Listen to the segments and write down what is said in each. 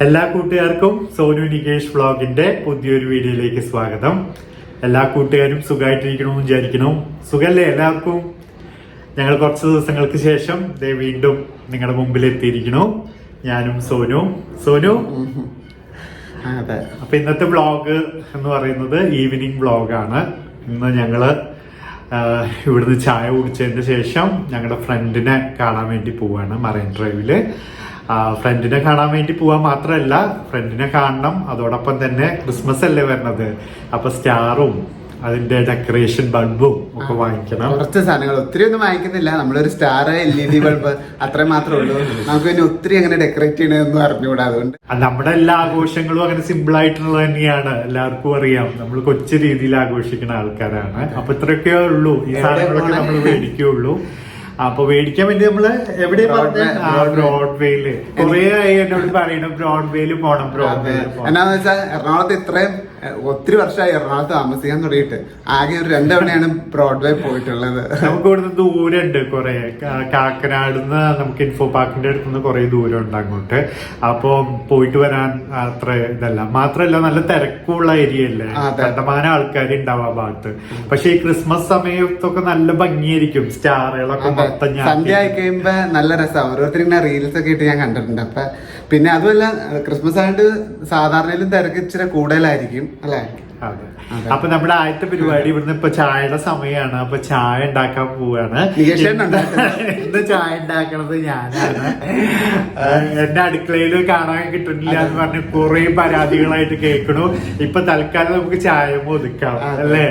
എല്ലാ കൂട്ടുകാർക്കും സോനു നികേഷ് വ്ളോഗിന്റെ പുതിയൊരു വീഡിയോയിലേക്ക് സ്വാഗതം. എല്ലാ കൂട്ടുകാരും സുഖമായിട്ടിരിക്കണമെന്ന് വിചാരിക്കണം. സുഖല്ലേ എല്ലാവർക്കും? ഞങ്ങൾ കുറച്ച് ദിവസങ്ങൾക്ക് ശേഷം വീണ്ടും നിങ്ങളുടെ മുമ്പിൽ എത്തിയിരിക്കണു. ഞാനും സോനു. അതെ, അപ്പൊ ഇന്നത്തെ വ്ളോഗ് എന്ന് പറയുന്നത് ഈവനിങ് വ്ളോഗാണ്. ഇന്ന് ഞങ്ങള് ഇവിടുന്ന് ചായ കുടിച്ചതിന് ശേഷം ഞങ്ങളുടെ ഫ്രണ്ടിനെ കാണാൻ വേണ്ടി പോവാണ് മറൈൻ ഡ്രൈവില്. ഫ്രണ്ടിനെ കാണാൻ വേണ്ടി പോവാൻ മാത്രമല്ല, ഫ്രണ്ടിനെ കാണണം. അതോടൊപ്പം തന്നെ ക്രിസ്മസ് അല്ലേ വരണത്, അപ്പൊ സ്റ്റാറും അതിന്റെ ഡെക്കറേഷൻ ബൾബും ഒക്കെ വാങ്ങിക്കണം. കുറച്ച് സാധനങ്ങൾ ഒത്തിരി ഒന്നും വാങ്ങിക്കുന്നില്ല. നമ്മളൊരു സ്റ്റാർ LED ബൾബ് അത്ര മാത്രമേ ഉള്ളൂ. നമുക്ക് പിന്നെ ഒത്തിരി അങ്ങനെ ഡെക്കറേറ്റ് ചെയ്യണമെന്ന് അറിഞ്ഞുകൂടാ. അതുകൊണ്ട് നമ്മുടെ എല്ലാ ആഘോഷങ്ങളും അങ്ങനെ സിമ്പിൾ ആയിട്ടുള്ളത് തന്നെയാണ്. എല്ലാവർക്കും അറിയാം, നമ്മൾ കൊച്ചു രീതിയിൽ ആഘോഷിക്കുന്ന ആൾക്കാരാണ്. അപ്പൊ ഇത്രയൊക്കെ ഉള്ളൂ. ഈ സാധനങ്ങളൊക്കെ നമ്മൾ മേടിക്കുള്ളൂ. അപ്പൊ മേടിക്കാൻ വേണ്ടി നമ്മള് എവിടെ ബ്രോഡ്വേയില് കുറെ ആയി എന്നോട് പറയണം, ബ്രോഡ്വേയില് പോണം. എന്നാന്ന് വെച്ചാൽ എറണാകുളത്ത് ഇത്രയും ഒത്തിരി വർഷമായി എറണാകുളത്ത് താമസിക്കാൻ തുടങ്ങിയിട്ട് ആകെ ഒരു 2 തവണയാണ് ബ്രോഡ്വേ പോയിട്ടുള്ളത്. നമുക്ക് ഇവിടുന്ന് ദൂരമുണ്ട് കുറെ. കാക്കനാടുന്ന് നമുക്ക് ഇൻഫോ പാർക്കിന്റെ അടുത്തുനിന്ന് കുറെ ദൂരം ഉണ്ട് അങ്ങോട്ട്. അപ്പൊ പോയിട്ട് വരാൻ അത്ര ഇതല്ല. മാത്രല്ല നല്ല തിരക്കുള്ള ഏരിയ അല്ലേ, കണ്ടമാനം ആൾക്കാർ ഉണ്ടാവും ആ ഭാഗത്ത്. പക്ഷെ ഈ ക്രിസ്മസ് സമയത്തൊക്കെ നല്ല ഭംഗിയായിരിക്കും. സ്റ്റാറുകളൊക്കെ സന്ധ്യ ആയി കഴിയുമ്പോ നല്ല രസമാണ്. ഓരോരുത്തർ ഇങ്ങനെ റീൽസ് ഒക്കെ ഇട്ട് ഞാൻ കണ്ടിട്ടുണ്ട്. അപ്പൊ പിന്നെ അതുമല്ല, ക്രിസ്മസ് ആയിട്ട് സാധാരണയിലും തിരക്ക് ഇച്ചിരി കൂടുതലായിരിക്കും അല്ലെ. അപ്പൊ നമ്മുടെ ആദ്യത്തെ പരിപാടി ഇവിടുന്ന് ഇപ്പൊ ചായയുടെ സമയമാണ്. അപ്പൊ ചായ ഉണ്ടാക്കാൻ പോവാണ്. ഇന്ന് ചായ ഉണ്ടാക്കണത് ഞാനാണ്. എന്റെ അടുക്കളയിൽ കാണാൻ കിട്ടുന്നില്ല എന്ന് പറഞ്ഞ് കുറെ പരാതികളായിട്ട് കേൾക്കണു. ഇപ്പൊ തൽക്കാലം നമുക്ക് ചായ ഒതുക്കാം അല്ലേ.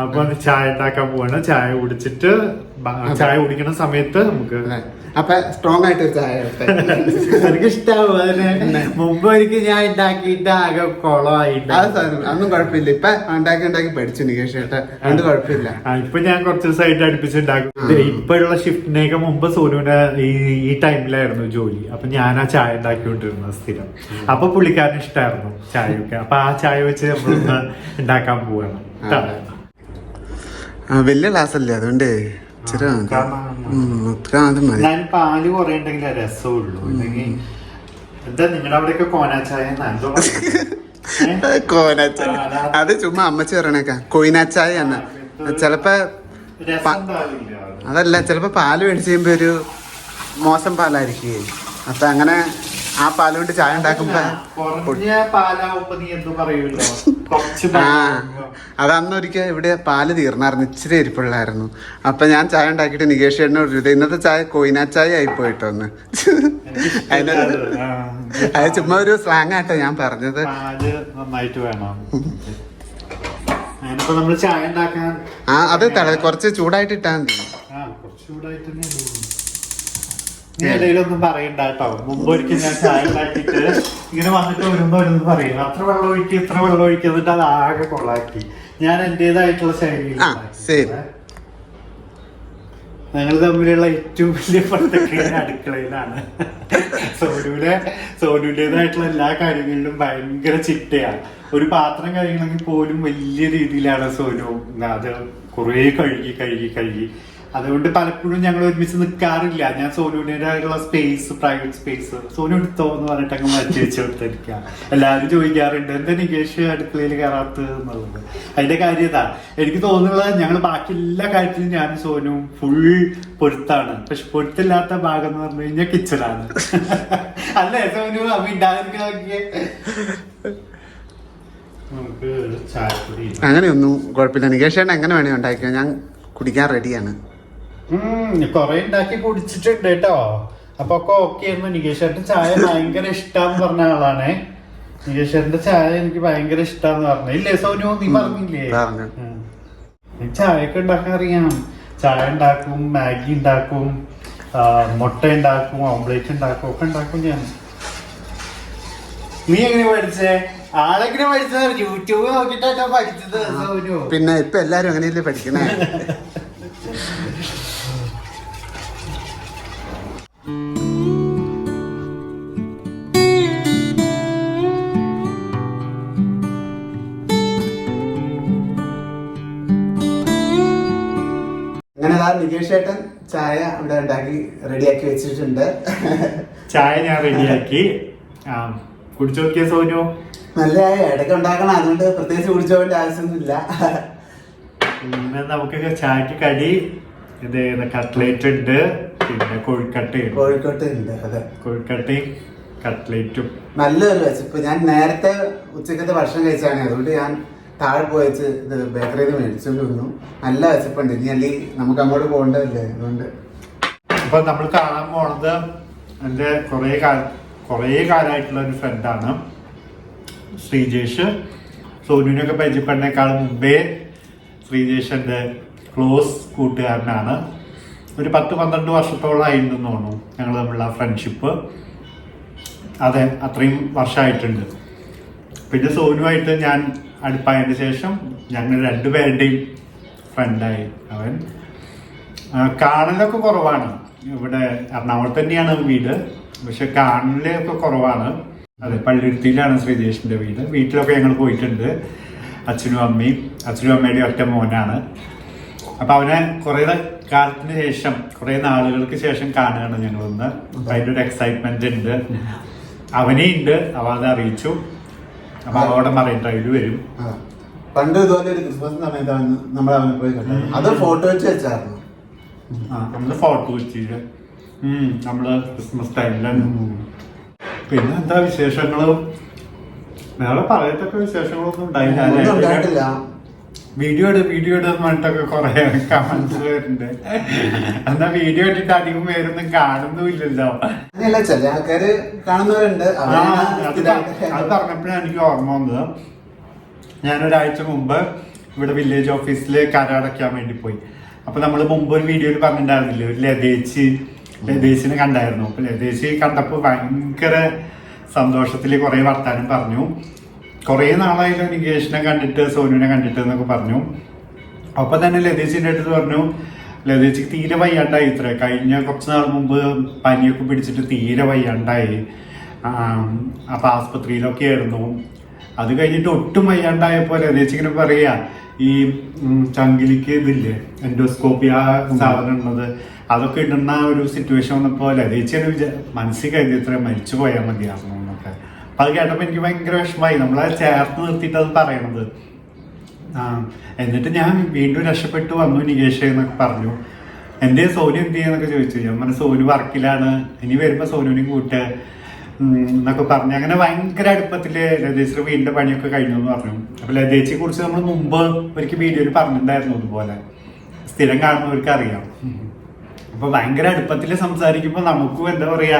അപ്പൊ ചായ ഉണ്ടാക്കാൻ പോവാണ്. ചായ കുടിക്കണ സമയത്ത് നമുക്ക് അപ്പൊ സ്ട്രോങ് ആയിട്ട് ചായ എനിക്ക് ഇഷ്ടാവും. അതിന് മുമ്പ് ഒരിക്കൽ ഞാൻ ഉണ്ടാക്കിയിട്ട് ആകെ കുളമായിട്ട് അതൊന്നും കുഴപ്പമില്ല. ഇപ്പൊ ഉണ്ടാക്കി പഠിച്ചു നികേഷ് ചേട്ടാ, അതുകൊണ്ട് കുഴപ്പമില്ല. ഇപ്പൊ ഞാൻ കുറച്ച് ദിവസമായിട്ട് അടുപ്പിച്ചുണ്ടാക്കും. ഇപ്പോഴുള്ള ഷിഫ്റ്റിനേക്ക് മുമ്പ് സോനുവിന് ഈ ടൈമിലായിരുന്നു ജോലി. അപ്പൊ ഞാൻ ആ ചായ ഉണ്ടാക്കിക്കൊണ്ടിരുന്നത് സ്ഥിരം. അപ്പൊ പുള്ളിക്കാരന് ഇഷ്ടമായിരുന്നു ചായയൊക്കെ. അപ്പൊ ആ ചായ വെച്ച് നമ്മളൊന്ന് ഉണ്ടാക്കാൻ പോവാണ്. വലിയ ക്ലാസ് അല്ലേ, അതുകൊണ്ട് ഞാൻ പാല് കുറെ ഉണ്ടെങ്കിൽ രസമുള്ളൂ. ഇല്ലെങ്കിൽ എന്താ നിങ്ങളുടെ അവിടെയൊക്കെ കോനാച്ചായ അത് ചുമ്മാ അമ്മച്ചി പറയണേക്കാ കൊയിനാച്ചായ ആണ്. ചെലപ്പോ അതല്ല, ചിലപ്പോ പാല് മേടിച്ച് കഴിയുമ്പോ ഒരു മോശം പാലായിരിക്കും. അപ്പൊ അങ്ങനെ ആ പാല് കൊണ്ട് ചായ ഉണ്ടാക്കുമ്പോ അതന്നൊരിക്കൽ ഇവിടെ പാല് തീർന്നായിരുന്നു, ഇച്ചിരി ഇരിപ്പുള്ളായിരുന്നു. അപ്പൊ ഞാൻ ചായ ഉണ്ടാക്കിയിട്ട് നികേഷ് ചേട്ടനോട് ഇന്നത്തെ ചായ കൊയിനാച്ചായ ആയിപ്പോയിട്ടോന്ന്. അത് ചുമ്മാ ഒരു സ്ലാങ് ആട്ടോ ഞാൻ പറഞ്ഞത്. നന്നായിട്ട് വേണം. അത് കുറച്ച് ചൂടായിട്ട് ഇട്ടാ മതി. ഇടയിലൊന്നും പറയണ്ട കേട്ടോ. മുമ്പ് ഒരിക്കൽ ഞാൻ ചായ ഉണ്ടാക്കിയിട്ട് ഇങ്ങനെ വന്നിട്ട് ഓരോന്ന് പറയും, അത്ര വെള്ളം ഒഴിക്കുക ഇത്ര വെള്ളം ഒഴിക്കുക, എന്നിട്ട് അത് ആകെ കൊള്ളാക്കി. ഞാൻ എന്റേതായിട്ടുള്ള ശൈലിയിൽ ഞങ്ങൾ തമ്മിലുള്ള ഏറ്റവും വലിയ പണ്ടൊക്കെ അടുക്കളയിലാണ്. സോനുവിൻ്റെതായിട്ടുള്ള എല്ലാ കാര്യങ്ങളിലും ഭയങ്കര ചിട്ടയാണ്. ഒരു പാത്രം കഴിയണമെങ്കിൽ പോലും വലിയ രീതിയിലാണ് സോനു അത് കുറെ കഴുകി. അതുകൊണ്ട് പലപ്പോഴും ഞങ്ങൾ ഒരുമിച്ച് നിൽക്കാറില്ല. ഞാൻ സോനുവിൻ്റെതായിട്ടുള്ള പ്രൈവറ്റ് സ്പേസ് സോനു എടുത്തോ എന്ന് പറഞ്ഞിട്ട് അങ്ങ് മാറ്റി വെച്ച് കൊടുത്തിരിക്കുക. എല്ലാവരും ചോദിക്കാറുണ്ട് എന്താ നികേഷ് അടുക്കളയിൽ കയറാത്തത് എന്നുള്ളത്. അതിന്റെ കാര്യം ഇതാ, എനിക്ക് തോന്നുന്നത് ഞങ്ങൾ ബാക്കി എല്ലാ കാര്യത്തിലും ഞാനും സോനുവും ഫുൾ പൊരുത്താണ്. പക്ഷെ പൊരുത്തില്ലാത്ത ഭാഗം എന്ന് പറഞ്ഞു കഴിഞ്ഞാൽ കിച്ചണാണ്. അല്ലേ സോനു? അപ്പൊ ഇണ്ടാതിരിക്കണമൊക്കെ നമുക്ക് ചായപ്പൊടി അങ്ങനെയൊന്നും കുഴപ്പമില്ല. നികേഷ് എങ്ങനെ വേണേ ഉണ്ടാക്കിയോ, ഞാൻ കുടിക്കാൻ റെഡിയാണ്. കൊറേ ഉണ്ടാക്കി കുടിച്ചിട്ടുണ്ട് കേട്ടോ. അപ്പൊ ഒക്കെ ഓക്കെ ആയിരുന്നു. നികേഷേട്ടൻ ചായ ഭയങ്കര ഇഷ്ടാന്ന് പറഞ്ഞ ആളാണ്. നികേഷേട്ടന്റെ ചായ എനിക്ക് ഭയങ്കര ഇഷ്ടാന്ന് പറഞ്ഞു. ഇല്ലേ സോനു? നീ പറഞ്ഞില്ലേ ചായയൊക്കെ ഉണ്ടാക്കാൻ അറിയാം. ചായ ഉണ്ടാക്കും, മാഗി ഉണ്ടാക്കും, മുട്ട ഉണ്ടാക്കും, ഓംപ്ലേറ്റ് ഉണ്ടാക്കും, ഒക്കെ ഉണ്ടാക്കും ഞാൻ. നീ എങ്ങനെ പഠിച്ചേ? ആളെങ്ങനെ പഠിച്ചത്? യൂട്യൂബ് നോക്കിട്ടാ പഠിച്ചത് സോനു. പിന്നെ ഇപ്പൊ എല്ലാരും അങ്ങനെയല്ലേ പഠിക്കണേ. നികേഷ് ചേട്ടൻ ചായ ഇവിടെ റെഡിയാക്കി വെച്ചിട്ടുണ്ട്. ചായ ഞാൻ റെഡിയാക്കി. കുടിച്ചു നോക്കിയ സോനു? നല്ല ഇടയ്ക്ക് ഉണ്ടാക്കണം, അതുകൊണ്ട് പ്രത്യേകിച്ച് കുടിച്ചോണ്ട് ആവശ്യമൊന്നുമില്ല. പിന്നെ നമുക്ക് ചായക്ക് കടി ഇത് കട്ട്ലേറ്റ് ഉണ്ട്, പിന്നെ കോഴിക്കട്ട് ഉണ്ട്. അതെ, കോഴിക്കട്ടയും കട്ട്ലേറ്റും. നല്ലൊരു വിശപ്പ്. ഞാൻ നേരത്തെ ഉച്ചക്കത്തെ ഭക്ഷണം കഴിച്ചാണ്, അതുകൊണ്ട് ഞാൻ താഴെ പോയിച്ച് ഇത് ബേക്കറിയിൽ നിന്ന് മേടിച്ചോണ്ട് വന്നു. നല്ല വിശപ്പുണ്ട്. ഇനി അല്ലെങ്കിൽ നമുക്ക് അങ്ങോട്ട് പോകണ്ടല്ലേ, അതുകൊണ്ട്. അപ്പൊ നമ്മൾ കാണാൻ പോണത് എൻ്റെ കുറേ കാലമായിട്ടുള്ള ഒരു ഫ്രണ്ടാണ് ശ്രീജേഷ്. സോനുവിനൊക്കെ പരിചയപ്പെടുന്നേക്കാൾ മുമ്പേ ശ്രീജേഷ് എൻ്റെ ക്ലോസ് കൂട്ടുകാരനാണ്. ഒരു 10-12 വർഷത്തോളമായിട്ടുണ്ടെന്ന് തോന്നുന്നു ഞങ്ങൾ തമ്മിലുള്ള ഫ്രണ്ട്ഷിപ്പ്. അതെ, അത്രയും വർഷമായിട്ടുണ്ട്. പിന്നെ സോനുമായിട്ട് ഞാൻ അടുപ്പായതിന് ശേഷം ഞങ്ങൾ രണ്ടുപേരുടെയും ഫ്രണ്ടായി. അവൻ കാണലൊക്കെ കുറവാണ്. ഇവിടെ എറണാകുളത്ത് തന്നെയാണ് വീട്, പക്ഷെ കാണലൊക്കെ കുറവാണ്. അതെ, പള്ളിരുത്തിയിലാണ് ശ്രീജേഷിന്റെ വീട്. വീട്ടിലൊക്കെ ഞങ്ങൾ പോയിട്ടുണ്ട്. അച്ഛനും അമ്മയുടെ ഒറ്റ മോനാണ്. അപ്പൊ അവനെ കുറെ കാലത്തിന് ശേഷം, കുറെ നാളുകൾക്ക് ശേഷം കാണുകയാണ് ഞങ്ങളൊന്ന്. അതിൻ്റെ ഒരു എക്സൈറ്റ്മെന്റ് ഉണ്ട്. അവനെ ഉണ്ട്, അവ അത് അറിയിച്ചു. അപ്പൊ അവിടെ മറൈൻ ഡ്രൈവിൽ വരും. പണ്ട് ഇതുപോലെ ഒരു ക്രിസ്മസ് സമയത്താണ് നമ്മൾ അവനെ പോയി കണ്ടത്. അത് ഫോട്ടോ വെച്ചായിരുന്നു. നമ്മള് ഫോട്ടോ വെച്ചിട്ട് നമ്മള് ക്രിസ്മസ് ടൈമിലാണ്. പിന്നെ എന്താ വിശേഷങ്ങളും വേറെ പറയത്തൊക്കെ വിശേഷങ്ങളൊന്നും ഉണ്ടായില്ല. വീഡിയോ എന്ന് പറഞ്ഞിട്ടൊക്കെ കുറെ കമന്റ്സ് വരുന്നുണ്ട്. എന്നാ വീഡിയോ ഇട്ടിട്ട് അധികം പേരൊന്നും കാണുന്നുമില്ലല്ലോ. ചില ആൾക്കാര് കാണുന്നവരുണ്ട്. അത് പറഞ്ഞപ്പോഴാണ് എനിക്ക് ഓർമ്മ വന്നത്. ഞാനൊരാഴ്ച മുമ്പ് ഇവിടെ വില്ലേജ് ഓഫീസിൽ കരടയ്ക്കാൻ വേണ്ടി പോയി. അപ്പൊ നമ്മൾ മുമ്പ് ഒരു വീഡിയോയിൽ പറഞ്ഞിട്ടുണ്ടായിരുന്നില്ലേ, ഒരു ലതേച്ചിനെ കണ്ടായിരുന്നു. അപ്പൊ ലതേച്ചി കണ്ടപ്പോ ഭയങ്കര സന്തോഷത്തില് കുറെ വർത്താനം പറഞ്ഞു. കുറെ നാളായാലും നികേഷിനെ കണ്ടിട്ട്, സോനുവിനെ കണ്ടിട്ട് എന്നൊക്കെ പറഞ്ഞു. അപ്പൊ തന്നെ ലതേച്ചിന്റെ അടുത്ത് പറഞ്ഞു, ലതേച്ചിക്ക് തീരെ വയ്യാണ്ടായി. കഴിഞ്ഞ കുറച്ച് നാൾ മുമ്പ് പനിയൊക്കെ പിടിച്ചിട്ട് തീരെ വയ്യാണ്ടായി. അപ്പൊ ആസ്പത്രിയിലൊക്കെ ആയിരുന്നു. അത് കഴിഞ്ഞിട്ട് ഒട്ടും വയ്യാണ്ടായപ്പോ ലതേച്ചി ഇങ്ങനെ പറയാ, ഈ ചങ്കിലിക്ക് ഇതില്ലേ എൻഡോസ്കോപ്പി, ആ സാധനം ഉള്ളത്, അതൊക്കെ ഇടുന്ന ഒരു സിറ്റുവേഷൻ വന്നപ്പോ ലതേച്ചിയുടെ മനസ്സിൽ കരുതി ഇത്ര മരിച്ചു പോയാൽ മതിയായിരുന്നു എന്നൊക്കെ. അപ്പൊ അത് കേട്ടപ്പോ എനിക്ക് ഭയങ്കര വിഷമമായി. നമ്മളെ ചേർത്ത് നിർത്തിയിട്ട് അത് പറയണത്. എന്നിട്ട് ഞാൻ വീണ്ടും രക്ഷപ്പെട്ടു വന്നു നികേഷ് എന്നൊക്കെ പറഞ്ഞു. എന്റെ സോനു എന്ത് ചെയ്യാന്നൊക്കെ ചോദിച്ചു. ഞാൻ പറഞ്ഞു സോനു വർക്കിലാണ്, ഇനി വരുമ്പോ സോനുവിനെയും കൂട്ട് എന്നൊക്കെ പറഞ്ഞു. അങ്ങനെ ഭയങ്കര അടുപ്പത്തില് ലതേച്ചിയുടെ വീടിന്റെ പണിയൊക്കെ കഴിഞ്ഞു എന്ന് പറഞ്ഞു. അപ്പൊ ലതേച്ചിയെ കുറിച്ച് നമ്മൾ മുമ്പ് ഒരിക്കൽ വീഡിയോയിൽ പറഞ്ഞിട്ടുണ്ടായിരുന്നു. അതുപോലെ സ്ഥിരം കാണുന്നവർക്ക് അറിയാം. അപ്പൊ ഭയങ്കര അടുപ്പത്തില് സംസാരിക്കുമ്പോൾ നമുക്കും എന്താ പറയാ,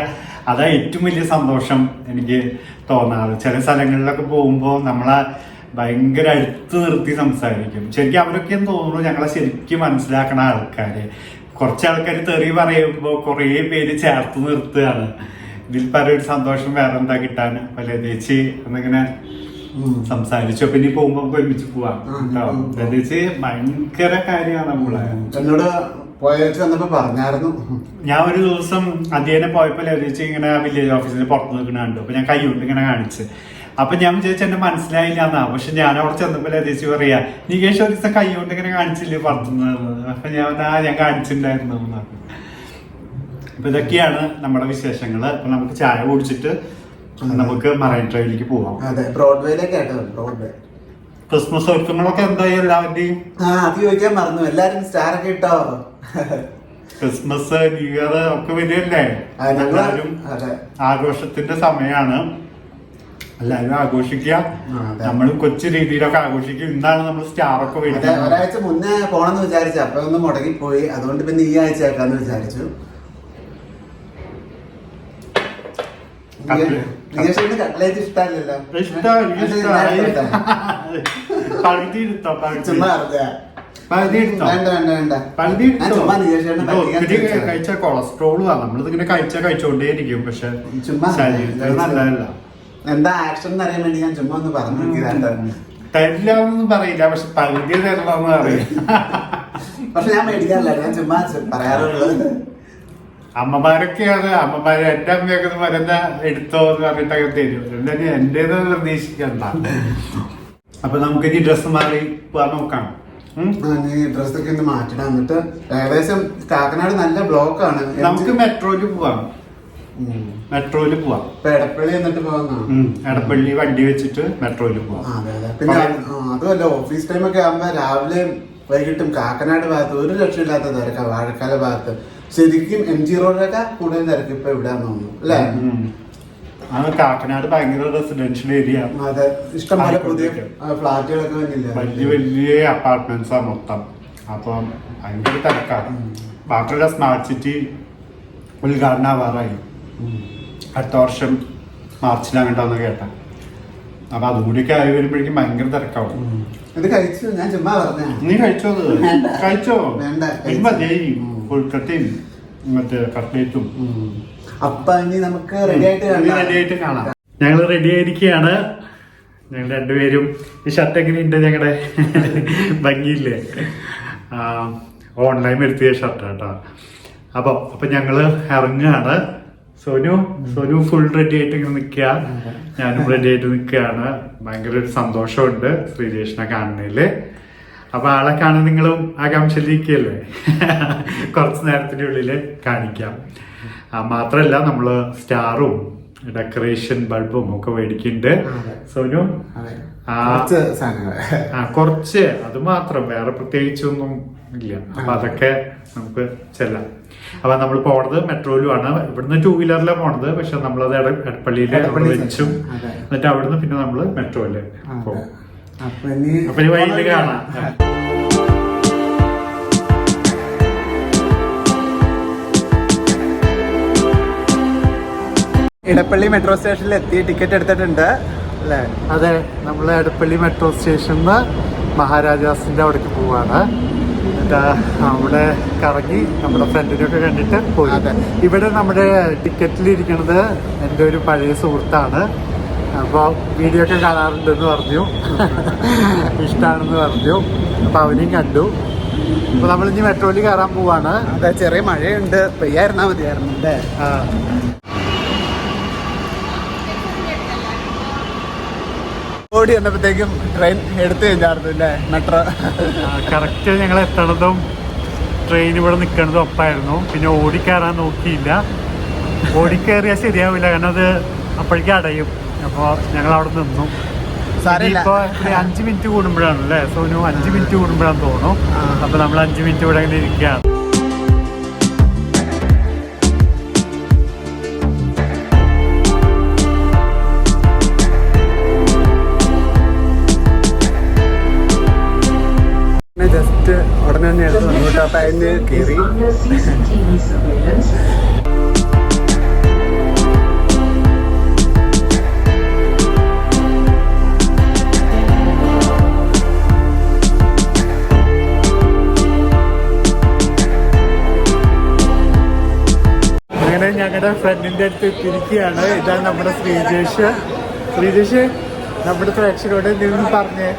അതാ ഏറ്റവും വലിയ സന്തോഷം എനിക്ക് തോന്നാറ്. ചില സ്ഥലങ്ങളിലൊക്കെ പോകുമ്പോൾ നമ്മളെ ഭയങ്കര അടുത്ത് നിർത്തി സംസാരിക്കും. ശരിക്കും അവരൊക്കെ തോന്നുന്നു ഞങ്ങളെ ശരിക്കും മനസ്സിലാക്കണ ആൾക്കാര്. കുറച്ച് ആൾക്കാർ തെറി പറയുമ്പോൾ കുറെ പേര് ചേർത്ത് നിർത്തുകയാണ്. ഇതിൽ പറയൊരു സന്തോഷം വേറെ എന്താ കിട്ടാൻ. അപ്പൊ ലതേച്ചി എന്നിങ്ങനെ സംസാരിച്ചു. പിന്നെ പോകുമ്പോ നമുക്ക് ഒരുമിച്ച് പോവാം. ലതേച്ചി ഭയങ്കര കാര്യമാണ് നമ്മളെ. എന്നോട് വന്നപ്പോ പറഞ്ഞായിരുന്നു. ഞാൻ ഒരു ദിവസം അധ്യയനം പോയപ്പോ ലതേച്ചി ഇങ്ങനെ വില്ലേജ് ഓഫീസിൽ പുറത്ത് നിൽക്കണ കണ്ടു. അപ്പൊ ഞാൻ കൈകൊണ്ട് ഇങ്ങനെ കാണിച്ച്. അപ്പൊ ഞാൻ വിചാരിച്ചു എന്നെ മനസ്സിലായില്ല എന്നാ. പക്ഷെ ഞാൻ അവിടെ ചെന്നപ്പോ ലതേച്ചി പറയാ, നികേഷ് ഒരു ദിവസം കൈകൊണ്ട് ഇങ്ങനെ കാണിച്ചില്ലേ പുറത്തുനിന്ന്. അപ്പൊ ഞാൻ കാണിച്ചിട്ടുണ്ടായിരുന്നു എന്ന് പറഞ്ഞു. അപ്പൊ ഇതൊക്കെയാണ് നമ്മുടെ വിശേഷങ്ങള്. അപ്പൊ നമുക്ക് ചായ കുടിച്ചിട്ട് നമുക്ക് മറൈൻ ഡ്രൈവിലേക്ക് പോവാം. ബ്രോഡ്വേ ക്രിസ്മസ് ഒരുക്കങ്ങളൊക്കെ എന്തായി എല്ലാവരുടെയും? അത് ചോദിക്കാൻ മറന്നു. എല്ലാരും സ്റ്റാർ ഒക്കെ ഇട്ടോ? ക്രിസ്മസ്, ന്യൂ ഇയർ ഒക്കെ വരികയല്ലേ. എല്ലാവരും ആഘോഷത്തിന്റെ സമയമാണ്. എല്ലാവരും ആഘോഷിക്കുക. നമ്മളും കൊച്ചു രീതിയിലൊക്കെ ആഘോഷിക്കും. ഇന്നാണ് നമ്മൾ സ്റ്റാറൊക്കെ വരുന്നത്. ഒരാഴ്ച മുന്നേ പോണെന്ന് വിചാരിച്ചു. അപ്പൊ ഒന്ന് മുടങ്ങിപ്പോയി. അതുകൊണ്ട് പിന്നെ ഈ ആഴ്ച ആക്കാന്ന് വിചാരിച്ചു. കട്ട്ലേറ്റ് ഇഷ്ടമല്ലല്ലോ. കഴിച്ച കൊളസ്ട്രോള് നമ്മളിതിങ്ങനെ കഴിച്ചോണ്ടേയിരിക്കും. പക്ഷെ ശരീരത്തിന് നല്ലതല്ല. എന്താ ആക്ഷൻ അറിയാൻ വേണ്ടി ഞാൻ ചുമ്മാ ഒന്ന് പറഞ്ഞു. തരില്ലാന്നൊന്നും പറയില്ല, പക്ഷെ പകുതി തരണമെന്ന് പറയും. പക്ഷെ ഞാൻ മേടിക്കാറില്ല, ഞാൻ ചുമ്മാ പറയാറുള്ളത്. അമ്മമാരൊക്കെയാണ്. എന്റെ അമ്മയൊക്കെ പറയുന്ന എടുത്തോ എന്ന് പറഞ്ഞിട്ടൊക്കെ തരും. എന്തായാലും എന്റേത് പ്രതീക്ഷിക്കണ്ട. അപ്പൊ നമുക്ക് ഇനി ഡ്രസ്സ് മാറി പോവാൻ നോക്കാം. ഡ്രസ്സൊക്കെ ഒന്ന് മാറ്റണം. എന്നിട്ട് ഏകദേശം കാക്കനാട് നല്ല ബ്ലോക്കാണ്. നമുക്ക് മെട്രോയില് പോവാം. മെട്രോയില് പോവാം. ഇപ്പൊ എടപ്പള്ളി എന്നിട്ട് പോകുന്ന എടപ്പള്ളി വണ്ടി വെച്ചിട്ട് മെട്രോയില് പോവാം. പിന്നെ അതുമല്ല ഓഫീസ് ടൈം ഒക്കെ ആകുമ്പോ രാവിലെ വൈകിട്ടും കാക്കനാട് ഭാഗത്ത് ഒരു രക്ഷയില്ലാത്ത തിരക്കാ. വാഴക്കാല ഭാഗത്ത് ശരിക്കും MG റോഡിലൊക്കെ കൂടുതൽ തിരക്ക് ഇപ്പൊ ഇവിടെയാന്ന് തോന്നുന്നു അല്ലേ? കാക്കനാട് ഭയങ്കര റെസിഡൻഷ്യൽ ഏരിയ. അതെ, ഇഷ്ടംപോലെ പുതിയ ഫ്ലാറ്റുകളൊക്കെ വലിയ വലിയ അപ്പാർട്ട്മെന്റ്സാ മൊത്തം. അപ്പം ഭയങ്കര തിരക്കാണ്. മാത്രമല്ല സ്മാർട്ട് സിറ്റി ഉദ്ഘാടനം ആവാറായി. അടുത്ത വർഷം മാർച്ചിലാകണ്ടെന്ന് കേട്ട. അപ്പൊ അതുകൂടിയൊക്കെ ആയി വരുമ്പോഴേക്കും ഭയങ്കര തിരക്കാവും. ഇത് കഴിച്ചു, ഞാൻ ചുമ്മാ പറഞ്ഞ. നീ കഴിച്ചോ? കഴിച്ചോ? കൊൽക്കത്തയും മറ്റേ കട്ട്ലേറ്റും. അപ്പൊ ഇനി നമുക്ക് റെഡി ആയിട്ട് കാണാം. ഞങ്ങൾ റെഡി ആയിരിക്കുകയാണ്. ഞങ്ങൾ രണ്ടുപേരും. ഈ ഷർട്ട് എങ്ങനെയുണ്ട്? ഞങ്ങളുടെ ഭംഗിയില്ലേ? ഓൺലൈൻ വരുത്തിയ ഷർട്ട് കേട്ടോ. അപ്പൊ ഞങ്ങള് ഇറങ്ങുകയാണ്. സോനു ഫുൾ റെഡി ആയിട്ട് ഇങ്ങനെ നിൽക്കുക. ഞാനും റെഡി ആയിട്ട് നിൽക്കുകയാണ്. ഭയങ്കര ഒരു സന്തോഷമുണ്ട് ശ്രീജേഷിനെ കാണുന്നതില്. അപ്പൊ ആളെ കാണാൻ നിങ്ങളും ആകാംക്ഷയിലിരിക്കുകയല്ലേ? കുറച്ച് നേരത്തിന്റെ ഉള്ളില് കാണിക്കാം. മാത്രല്ല നമ്മള് സ്റ്റാറും ഡെക്കറേഷൻ ബൾബും ഒക്കെ മേടിക്കുന്നുണ്ട്. സോനു കുറച്ച്, അത് മാത്രം, വേറെ പ്രത്യേകിച്ചൊന്നും ഇല്ല. അപ്പൊ അതൊക്കെ നമുക്ക് ചെല്ലാം. അപ്പൊ നമ്മൾ പോണത് മെട്രോയിലുമാണ്. ഇവിടുന്ന് 2 വീലറിലാണ് പോണത്. പക്ഷെ നമ്മളത് എടപ്പള്ളിയില് വെച്ചും എന്നിട്ട് അവിടുന്ന് പിന്നെ നമ്മള് മെട്രോയില് പോകും. അപ്പൊ ഈ വഴിയില് കാണാം. ഇടപ്പള്ളി മെട്രോ സ്റ്റേഷനിൽ എത്തി. ടിക്കറ്റ് എടുത്തിട്ടുണ്ട് അല്ലേ? അതെ, നമ്മൾ എടപ്പള്ളി മെട്രോ സ്റ്റേഷനിൽ മഹാരാജാസിന്റെ അവിടേക്ക് പോവാണ്. എന്നിട്ട് അവിടെ കറങ്ങി നമ്മുടെ ഫ്രണ്ടിനൊക്കെ കണ്ടിട്ട് പോയി. ഇവിടെ നമ്മുടെ ടിക്കറ്റിലിരിക്കുന്നത് എൻ്റെ ഒരു പഴയ സുഹൃത്താണ്. അപ്പോൾ വീഡിയോ ഒക്കെ കാണാറുണ്ടെന്ന് പറഞ്ഞു, ഇഷ്ടമാണെന്ന് പറഞ്ഞു. അപ്പോൾ അവനെയും കണ്ടു. അപ്പോൾ നമ്മളിനി മെട്രോയിൽ കയറാൻ പോവാണ്. അതെ, ചെറിയ മഴയുണ്ട്, പെയ്യായിരുന്നാ മതിയായിരുന്നു അല്ലേ? ഓടി വന്നപ്പോഴത്തേക്കും ട്രെയിൻ എടുത്തു കഴിഞ്ഞായിരുന്നു അല്ലേ? മെട്രോ കറക്റ്റ് ഞങ്ങൾ എത്തണതും ട്രെയിൻ ഇവിടെ നിൽക്കണതും ഒപ്പായിരുന്നു. പിന്നെ ഓടിക്കയറാൻ നോക്കിയില്ല. ഓടിക്കയറിയാൽ ശരിയാവില്ല, കാരണം അത് അപ്പോഴേക്കും അടയും. അപ്പോൾ ഞങ്ങൾ അവിടെ നിന്നു. ഇപ്പോൾ 5 മിനിറ്റ് കൂടുമ്പോഴാണ് അല്ലേ സോനു? 5 മിനിറ്റ് കൂടുമ്പോഴാന്ന് തോന്നുന്നു. അപ്പോൾ നമ്മൾ 5 മിനിറ്റ് ഇവിടെ അങ്ങനെ ഇരിക്കുകയാണ്. ജസ്റ്റ് ഉടനെ തന്നെ എടുത്ത് വന്നു. അപ്പം അതിന് കയറി. അങ്ങനെ ഞങ്ങളുടെ ഫ്രണ്ടിന്റെ അടുത്ത് എത്തിയിരിക്കുകയാണ്. ഇതാണ് നമ്മുടെ ശ്രീജേഷ്. നമ്മുടെ പ്രേക്ഷകരോട് എന്തെങ്കിലും പറഞ്ഞേ.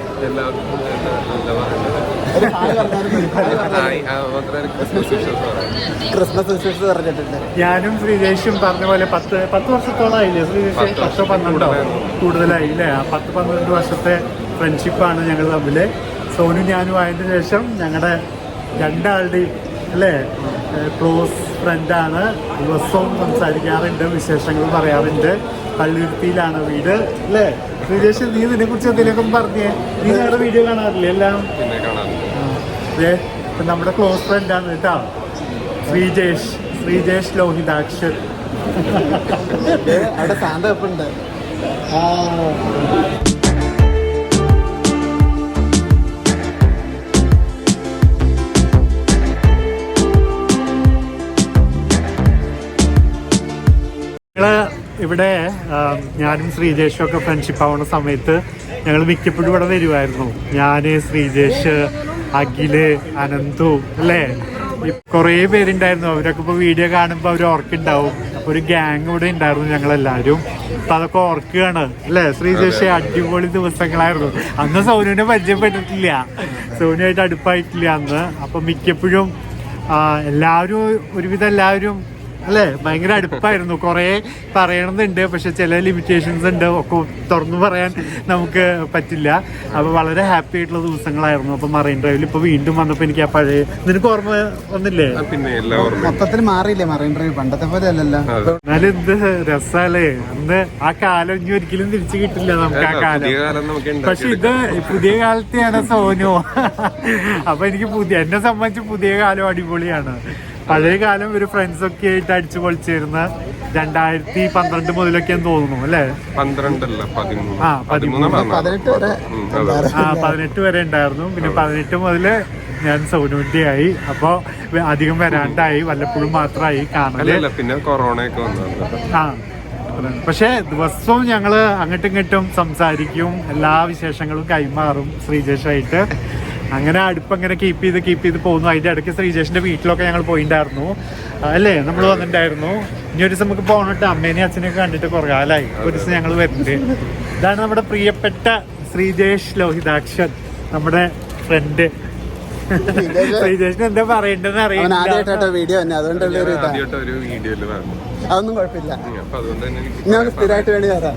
ക്രിസ്മസ് വിശേഷം പറഞ്ഞിട്ടുണ്ട്. ഞാനും ശ്രീജേഷും പറഞ്ഞ പോലെ 10 വർഷത്തോളമായില്ലേ ശ്രീജേഷ്? 10-12 കൂടുതലായി അല്ലേ? 10-12 വർഷത്തെ ഫ്രണ്ട്ഷിപ്പാണ് ഞങ്ങൾ തമ്മിൽ. സോനു ഞാനും ആയതിനു ശേഷം ഞങ്ങളുടെ രണ്ടാളുടെയും അല്ലേ ക്ലോസ് ഫ്രണ്ടാണ്. ദിവസവും സംസാരിക്കാറുണ്ട്, വിശേഷങ്ങൾ പറയാറുണ്ട്. പള്ളിരുത്തിയിലാണ് വീട് അല്ലേ? ശ്രീജേഷ്, നീ ഇതിനെ കുറിച്ച് എന്തെങ്കിലും പറഞ്ഞേ. നീ ഞങ്ങളുടെ വീഡിയോ കാണാറില്ലേ? എല്ലാം നമ്മുടെ ക്ലോസ് ഫ്രണ്ടാണ് കേട്ടോ ശ്രീജേഷ് ലോഹിതാക്ഷൻ. അവിടെ സാന്ത വെപ്പുണ്ട്. ഇവിടെ ഞാനും ശ്രീജേഷും ഒക്കെ ഫ്രണ്ട്ഷിപ്പ് ആവുന്ന സമയത്ത് ഞങ്ങൾ മിക്കപ്പോഴും ഇവിടെ വരുമായിരുന്നു. ഞാൻ, ശ്രീജേഷ്, അഖില്, അനന്തു അല്ലേ, കുറേ പേരുണ്ടായിരുന്നു. അവരൊക്കെ ഇപ്പോൾ വീഡിയോ കാണുമ്പോൾ അവർ ഓർക്കുണ്ടാവും. അപ്പോൾ ഒരു ഗ്യാങ് ഇവിടെ ഉണ്ടായിരുന്നു ഞങ്ങളെല്ലാവരും. അപ്പം അതൊക്കെ ഓർക്കുകയാണ് അല്ലേ ശ്രീജേഷ്? അടിപൊളി ദിവസങ്ങളായിരുന്നു. അന്ന് സോനുവിനെ പരിചയപ്പെട്ടിട്ടില്ല, സോനുവായിട്ട് അടുപ്പായിട്ടില്ല അന്ന്. അപ്പം മിക്കപ്പോഴും എല്ലാവരും ഒരുവിധം എല്ലാവരും അല്ലേ? ഭയങ്കര അടുപ്പായിരുന്നു. കുറെ പറയണമെന്നുണ്ട്, പക്ഷെ ചില ലിമിറ്റേഷൻസ് ഉണ്ട്, ഒക്കെ തുറന്നു പറയാൻ നമുക്ക് പറ്റില്ല. അപ്പൊ വളരെ ഹാപ്പി ആയിട്ടുള്ള ദിവസങ്ങളായിരുന്നു. അപ്പൊ മറൈൻ ഡ്രൈവിൽ ഇപ്പൊ വീണ്ടും വന്നപ്പോ എനിക്ക് ആ പഴയ, നിനക്ക് ഓർമ്മ വന്നില്ലേ? പിന്നെ മൊത്തത്തിൽ മാറിയില്ലേ മറൈൻ ഡ്രൈവ്? പണ്ടത്തെ പോലെ അല്ലല്ലോ. എന്നാലും എന്ത് രസാലേ അന്ന്. ആ കാലം ഇനി ഒരിക്കലും തിരിച്ചു കിട്ടില്ല നമുക്ക് ആ കാലം. പക്ഷെ ഇത് പുതിയ കാലത്തെയാണ് സോനു. അപ്പൊ എനിക്ക് എന്നെ സംബന്ധിച്ച് പുതിയ കാലം അടിപൊളിയാണ്. പഴയ കാലം ഒരു ഫ്രണ്ട്സ് ഒക്കെ ആയിട്ട് അടിച്ചു പൊളിച്ചിരുന്ന 2012 മുതലൊക്കെയാന്ന് തോന്നുന്നു അല്ലേ? 18 വരെ ഉണ്ടായിരുന്നു. പിന്നെ 18 മുതല് ഞാൻ സോനുവിന്റെ ആയി. അപ്പൊ അധികം വരാണ്ടായി, വല്ലപ്പോഴും മാത്രമായി കാണല്. പിന്നെ കൊറോണ ഒക്കെ വന്നു. പക്ഷെ ദിവസവും ഞങ്ങള് അങ്ങോട്ടും ഇങ്ങോട്ടും സംസാരിക്കും, എല്ലാ വിശേഷങ്ങളും കൈമാറും ശ്രീജേഷായിട്ട്. അങ്ങനെ അടുപ്പങ്ങനെ കീപ്പ് ചെയ്ത് പോകുന്നു. അതിന്റെ ഇടയ്ക്ക് ശ്രീജേഷിന്റെ വീട്ടിലൊക്കെ ഞങ്ങൾ പോയിണ്ടായിരുന്നു അല്ലേ? നമ്മൾ വന്നിട്ടുണ്ടായിരുന്നു. ഇനി ഒരു ദിവസം നമുക്ക് പോകണിട്ട്, അമ്മേനെയും അച്ഛനെയൊക്കെ കണ്ടിട്ട് കുറേ കാലമായി. ഒരു ദിവസം ഞങ്ങൾ വരുന്നുണ്ട്. ഇതാണ് നമ്മുടെ പ്രിയപ്പെട്ട ശ്രീജേഷ് ലോഹിതാക്ഷൻ, നമ്മുടെ ഫ്രണ്ട്. ശ്രീജേഷിന് എന്താ പറയണ്ടെന്ന് അറിയില്ല. വീഡിയോ തന്നെ, അതുകൊണ്ടുള്ള അതൊന്നും കുഴപ്പമില്ല. ഞാൻ സ്ഥിരമായിട്ട് വേണ്ടി തരാം.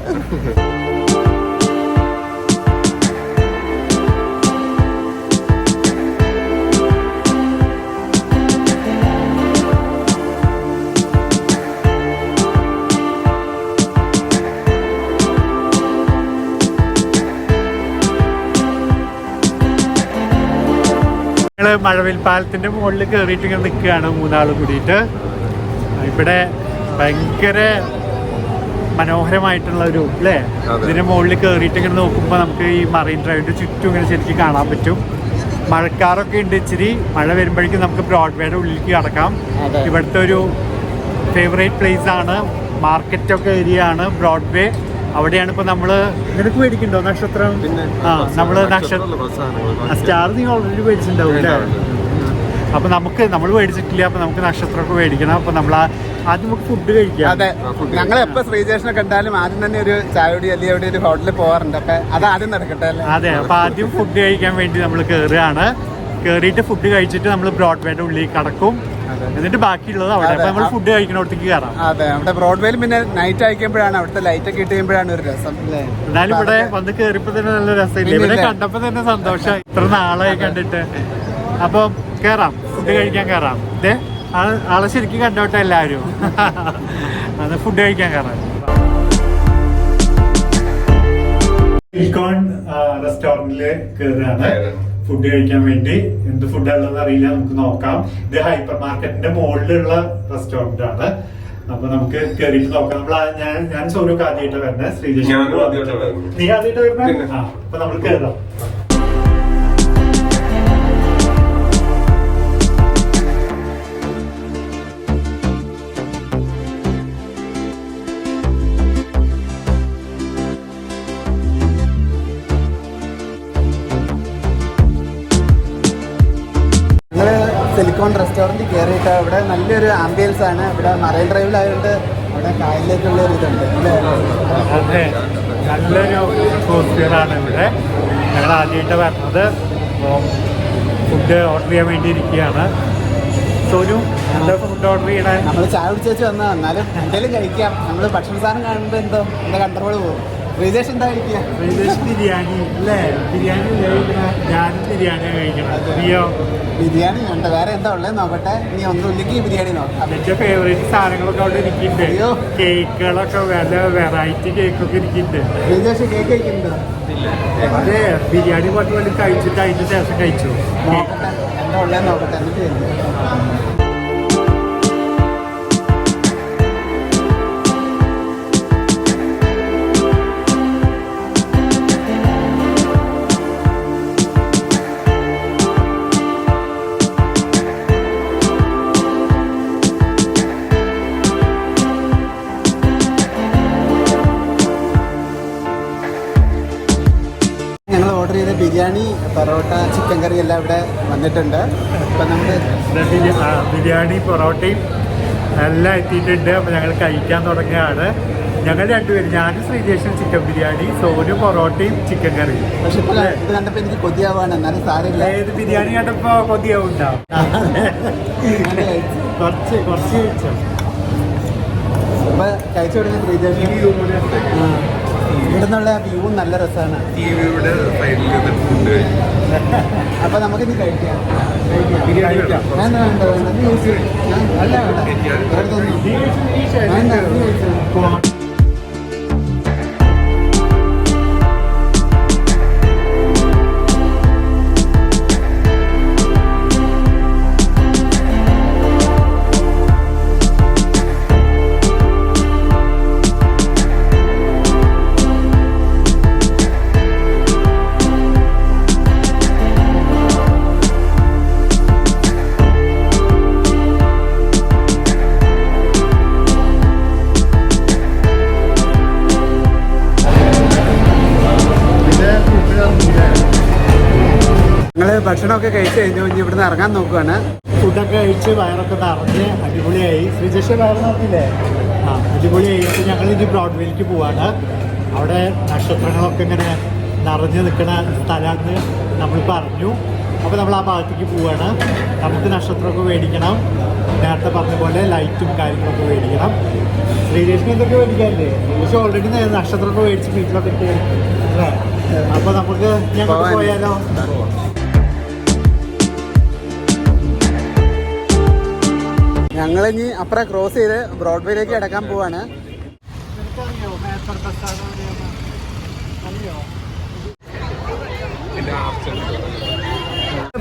മഴവിൽ പാലത്തിന്റെ മുകളിൽ കയറിയിട്ട് ഇങ്ങനെ നിൽക്കുകയാണ് മൂന്നാളും കൂടിയിട്ട്. ഇവിടെ ഭയങ്കര മനോഹരമായിട്ടുള്ള ഒരു അല്ലേ? ഇതിന്റെ മുകളിൽ കയറിയിട്ട് ഇങ്ങനെ നോക്കുമ്പോൾ നമുക്ക് ഈ മറൈൻ ഡ്രൈവിന്റെ ചുറ്റും ഇങ്ങനെ ശരിക്കും കാണാൻ പറ്റും. മഴക്കാറൊക്കെ ഉണ്ട് ഇച്ചിരി. മഴ വരുമ്പോഴേക്കും നമുക്ക് ബ്രോഡ്വേയുടെ ഉള്ളിലേക്ക് കടക്കാം. ഇവിടുത്തെ ഒരു ഫേവറേറ്റ് പ്ലേസ് ആണ്. മാർക്കറ്റൊക്കെ ഏരിയ ആണ് ബ്രോഡ്വേ. അവിടെയാണ് ഇപ്പൊ നമ്മള്. നിനക്ക് മേടിക്കണ്ടോ നക്ഷത്രം? നമ്മള് സ്റ്റാർ നീ ഓൾറെഡി മേടിച്ചിട്ടുണ്ടാവും അല്ലേ? അപ്പൊ നമ്മൾ മേടിച്ചിട്ടില്ല. അപ്പൊ നമുക്ക് നക്ഷത്രമൊക്കെ മേടിക്കണം. അപ്പൊ നമ്മൾ ആദ്യം നമുക്ക് ഫുഡ് കഴിക്കാം. അതെ, ഞങ്ങൾ എപ്പോ ശ്രീജേഷിനെ കണ്ടാലും ആദ്യം തന്നെ ഒരു ചായയോടി അല്ലെങ്കിൽ അവിടെ ഒരു ഹോട്ടലിൽ പോകാറുണ്ട്. അപ്പൊ അത് ആദ്യം നടക്കട്ടെ. അതെ, അപ്പൊ ആദ്യം ഫുഡ് കഴിക്കാൻ വേണ്ടി നമ്മൾ കയറുകയാണ്. കയറിയിട്ട് ഫുഡ് കഴിച്ചിട്ട് നമ്മൾ ബ്രോഡ്വേയുടെ ഉള്ളിൽ കടക്കും. എന്നിട്ട് ബാക്കിയുള്ളത് അവിടെ നമ്മൾ ഫുഡ് കഴിക്കണോടത്തേക്ക് കയറാം. അതെ, അവിടെ ബ്രോഡ്വേയിൽ പിന്നെ നൈറ്റ് അയക്കുമ്പോഴാണ്, അവിടുത്തെ ലൈറ്റ് ഒക്കെ ഇട്ട് കഴിയുമ്പോഴാണ് ഒരു രസം. എന്നാലും ഇവിടെ വന്ന് കയറിയപ്പോ തന്നെ നല്ല രസമില്ല. ഇവിടെ കണ്ടപ്പോ തന്നെ സന്തോഷമായി, ഇത്ര നാളായി കണ്ടിട്ട്. അപ്പൊ കേറാം, ഫുഡ് കഴിക്കാൻ കയറാം. ഇതേ ആളെ ശരിക്കും കണ്ടോട്ടെ എല്ലാവരും. അത് ഫുഡ് കഴിക്കാൻ കയറാം. റെസ്റ്റോറന്റില് കയറുകയാണ് ഫുഡ് കഴിക്കാൻ വേണ്ടി. എന്ത് ഫുഡാണുള്ളതെന്ന് അറിയില്ല, നമുക്ക് നോക്കാം. ഇത് ഹൈപ്പർ മാർക്കറ്റിന്റെ മുകളിലുള്ള റെസ്റ്റോറന്റ് ആണ്. അപ്പൊ നമുക്ക് കയറിയിട്ട് നോക്കാം. ഞാൻ സോനൊക്കെ ആദ്യമായിട്ട് വരുന്നത്. ശ്രീജേഷ് നീ ആദ്യമായിട്ട് വരുന്നത്? അപ്പൊ നമ്മൾ കയറാം. സിലിക്കോൺ റെസ്റ്റോറൻറ്റ് കയറിയിട്ട് ഇവിടെ നല്ലൊരു ആംബിയൻസ് ആണ്. ഇവിടെ മറൈൻ ഡ്രൈവിലായതുകൊണ്ട് അവിടെ കായലിലേക്കുള്ള ഒരു ഇതുണ്ട്. അതെ, നല്ലൊരു അറ്റ്മോസ്ഫിയറാണ് ഇവിടെ. ഞങ്ങൾ ആദ്യമായിട്ട് വരുന്നത്. ഫുഡ് ഓർഡർ ചെയ്യാൻ വേണ്ടി ഇരിക്കുകയാണ്. സോനു, എന്താ ഫുഡ് ഓർഡർ ചെയ്യണേ? നമ്മൾ ചായ കുടിച്ചേച്ച് വന്നാൽ എന്നാലും എന്തെങ്കിലും കഴിക്കാം. നമ്മൾ ഭക്ഷണ സാധനം കാണുമ്പോൾ എന്താ കൺട്രോൾ പോകും. ശ്രീജേഷ് എന്താ കഴിക്കുക? ശ്രീജേഷ് ബിരിയാണി അല്ലേ? ബിരിയാണി ഞാനും ബിരിയാണി കഴിക്കണം. നീയോ? ബിരിയാണി ഉണ്ട്. വേറെ എന്താ ഉള്ളത് നോക്കട്ടെ. നീ ഒന്നുമില്ലെങ്കിൽ ബിരിയാണി നോക്കാം. എന്റെ ഫേവറേറ്റ് സാധനങ്ങളൊക്കെ അവിടെ ഇരിക്കുന്നുണ്ട്. കേക്കുകളൊക്കെ വെറൈറ്റി കേക്കൊക്കെ ഇരിക്കുന്നുണ്ട്. ശ്രീജേഷ് കേക്ക് കഴിക്കുന്നുണ്ടോ? അതെ, ബിരിയാണി പോലെ പോലെ കഴിച്ചിട്ട് അതിന്റെ ശേഷം കഴിച്ചു. നോക്കട്ടെ എന്താ ഉള്ളത് നോക്കട്ടെ, എന്നിട്ട് ബിരിയാണി, പൊറോട്ട, ചിക്കൻ കറി എല്ലാം ഇവിടെ വന്നിട്ടുണ്ട്. അപ്പം നമ്മൾ ബിരിയാണി പൊറോട്ടയും എല്ലാം എത്തിയിട്ടുണ്ട്. അപ്പം ഞങ്ങൾ കഴിക്കാൻ തുടങ്ങുകയാണ്. ഞങ്ങൾ രണ്ടുപേരും, ഞാനും ശ്രീജേഷും ചിക്കൻ ബിരിയാണി, സോനു പൊറോട്ടയും ചിക്കൻ കറിയും. പക്ഷെ ഇപ്പോൾ ഇത് കണ്ടപ്പോൾ എനിക്ക് കൊതിയാവാണ്. എന്നാലും സാരമില്ല. ഏത് ബിരിയാണി കണ്ടപ്പോൾ കൊതിയാവുണ്ടാവും. കുറച്ച് കഴിച്ചോ. അപ്പൊ കഴിച്ചു കൊടുക്കുന്ന ശ്രീജേഷ് ഇവിടെ നിന്നുള്ള വ്യൂ നല്ല രസമാണ്. ടിവിയുടെ സൈഡിൽ ഫുഡ് അപ്പൊ നമുക്കിനി കഴിക്കാം. വേണ്ട വേണ്ട വേണ്ട നീ യൂസ് ചെയ്യ്. അല്ല വേണ്ട വേണ്ട നീ യൂസ് ചെയ്യ്. ഞങ്ങള് ഭക്ഷണമൊക്കെ കഴിച്ച് കഴിഞ്ഞു. ഇനി ഇവിടുന്ന് ഇറങ്ങാൻ നോക്കുവാണ്. ഫുഡൊക്കെ കഴിച്ച് വയറൊക്കെ നിറഞ്ഞ് അടിപൊളിയായി. ശ്രീജേഷ് വയറ് നിറഞ്ഞില്ലേ? ആ അടിപൊളിയായി. അപ്പോൾ ഞങ്ങൾ ഇനി ബ്രോഡ്വേയിലേക്ക് പോവാണ്. അവിടെ നക്ഷത്രങ്ങളൊക്കെ ഇങ്ങനെ നിറഞ്ഞു നിൽക്കുന്ന സ്ഥലമാണെന്ന് നമ്മൾ പറഞ്ഞു. അപ്പോൾ നമ്മൾ ആ ഭാഗത്തേക്ക് പോവാണ്. നമുക്ക് നക്ഷത്രമൊക്കെ മേടിക്കണം. നേരത്തെ പറഞ്ഞ പോലെ ലൈറ്റും കാര്യങ്ങളൊക്കെ മേടിക്കണം. ശ്രീജേഷിന് എന്തൊക്കെ മേടിക്കാറില്ലേ? ശ്രീജേഷ് ഓൾറെഡി നക്ഷത്രമൊക്കെ മേടിച്ച് വീട്ടിലൊക്കെ ഇട്ട് അല്ലേ? അപ്പോൾ നമുക്ക് ഞങ്ങൾ പോയാലോ? ഞങ്ങളിനി അപ്പുറം ക്രോസ് ചെയ്ത് ബ്രോഡ്വേയിലേക്ക് കിടക്കാൻ പോവാണ്.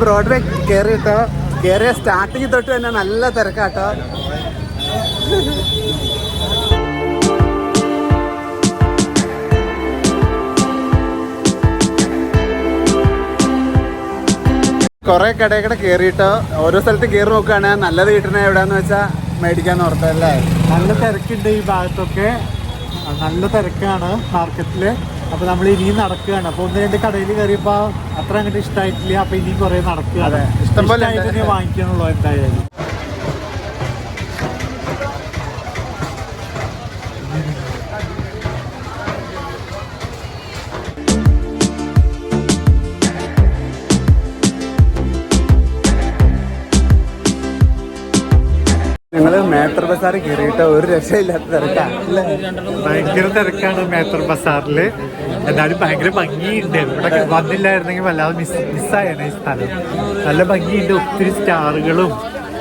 ബ്രോഡ്വേ കയറിയിട്ടോ, കയറിയ സ്റ്റാർട്ടിങ് തൊട്ട് തന്നെ നല്ല തിരക്കാട്ടോ. കുറെ കടയൊക്കെ കയറിയിട്ടോ ഓരോ സ്ഥലത്ത് കയറി നോക്കുകയാണ്. നല്ലത് കിട്ടണേ എവിടെയാന്ന് വെച്ചാൽ മേടിക്കാൻ ഓർത്തല്ലേ. നല്ല തിരക്കുണ്ട് ഈ ഭാഗത്തൊക്കെ. നല്ല തിരക്കാണ് മാർക്കറ്റില്. അപ്പൊ നമ്മൾ ഇനിയും നടക്കുകയാണ്. അപ്പൊ ഒന്ന് രണ്ട് കടയിൽ കയറിയപ്പോ അത്ര അങ്ങോട്ട് ഇഷ്ടമായിട്ടില്ല. അപ്പൊ ഇനിയും കുറെ നടക്കുകയാണ്. ഇഷ്ടംപോലെ വാങ്ങിക്കാനുള്ളൂ എന്തായാലും. ഞങ്ങള് മേത്തർ ബസാർ കയറിയിട്ട് ഒരു രക്ഷയില്ലാത്ത തിരക്കാണ്. ഭയങ്കര തിരക്കാണ് മേത്തർ ബസാറില്. എന്നാലും ഭയങ്കര ഭംഗിയുണ്ട്. ഇവിടെ വന്നില്ലായിരുന്നെങ്കിൽ വല്ലാതെ മിസ്സായാണ് ഈ സ്ഥലം. നല്ല ഭംഗിയുണ്ട്. ഒത്തിരി സ്റ്റാറുകളും